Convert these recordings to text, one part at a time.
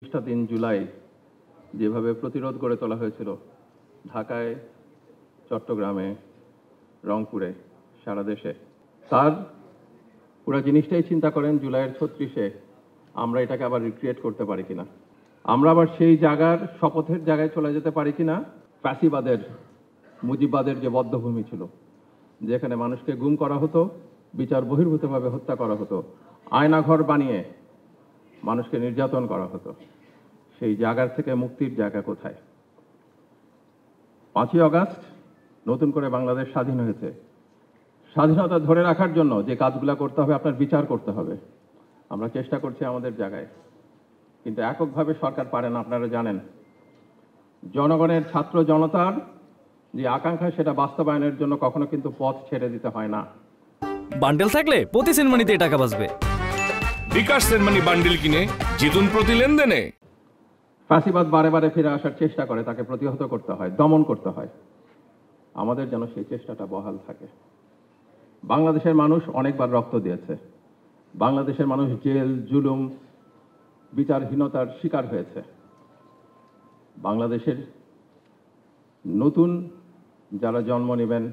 3 জুলাই যেভাবে প্রতিরোধ গড়ে তোলা হয়েছিল ঢাকায়, চট্টগ্রামে, রংপুরে, সারা দেশে, তার পুরো জিনিসটাই চিন্তা করেন জুলাইয়ের 36-এ আমরা এটাকে আবার রিক্রিয়েট করতে পারি কিনা, আমরা আবার সেই জায়গার শপথের জায়গায় চলে যেতে পারি কিনা। ফ্যাসিবাদের, মুজিববাদের যে বদ্ধভূমি ছিল, যেখানে মানুষকে গুম করা হতো, বিচার বহির্ভূতভাবে হত্যা করা হতো, আয়নাঘর বানিয়ে মানুষকে নির্যাতন করা হতো, সেই জায়গার থেকে মুক্তির জায়গা কোথায়? 5ই আগস্ট নতুন করে বাংলাদেশ স্বাধীন হয়েছে। স্বাধীনতা ধরে রাখার জন্য যে কাজগুলো করতে হবে, আপনার বিচার করতে হবে। আমরা চেষ্টা করছি আমাদের জায়গায়, কিন্তু এককভাবে সরকার পারে না, আপনারা জানেন। জনগণের, ছাত্র জনতার যে আকাঙ্ক্ষা, সেটা বাস্তবায়নের জন্য কখনো কিন্তু পথ ছেড়ে দিতে হয় না। বান্ডেল থাকলে প্রতি সেনমানিতে টাকা বাঁচবে। বিকাশ সেনমানি বান্ডেল কিনে জিতুন প্রতি লেনদেনে। ফ্যাসিবাদ বারে বারে ফিরে আসার চেষ্টা করে, তাকে প্রতিহত করতে হয়, দমন করতে হয়। আমাদের যেন সেই চেষ্টাটা বহাল থাকে। বাংলাদেশের মানুষ অনেকবার রক্ত দিয়েছে। বাংলাদেশের মানুষ জেল, জুলুম, বিচারহীনতার শিকার হয়েছে। বাংলাদেশের নতুন যারা জন্ম নেবেন,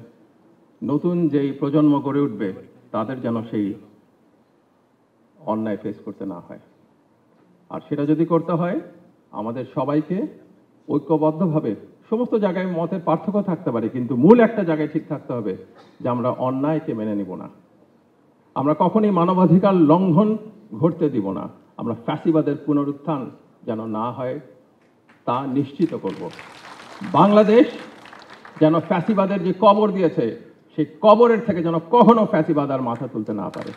নতুন যেই প্রজন্ম গড়ে উঠবে, তাদের যেন সেই অন্যায় ফেস করতে না হয়। আর সেটা যদি করতে হয়, আমাদের সবাইকে ঐক্যবদ্ধভাবে, সমস্ত জায়গায় মতের পার্থক্য থাকতে পারে, কিন্তু মূল একটা জায়গায় ঠিক থাকতে হবে যে আমরা অন্যায়কে মেনে নিব না। আমরা কখনোই মানবাধিকার লঙ্ঘন ঘটতে দিব না। আমরা ফ্যাসিবাদের পুনরুত্থান যেন না হয় তা নিশ্চিত করব। বাংলাদেশ যেন ফ্যাসিবাদের যে কবর দিয়েছে, সেই কবরের থেকে যেন কখনো ফ্যাসিবাদ আর মাথা তুলতে না পারে।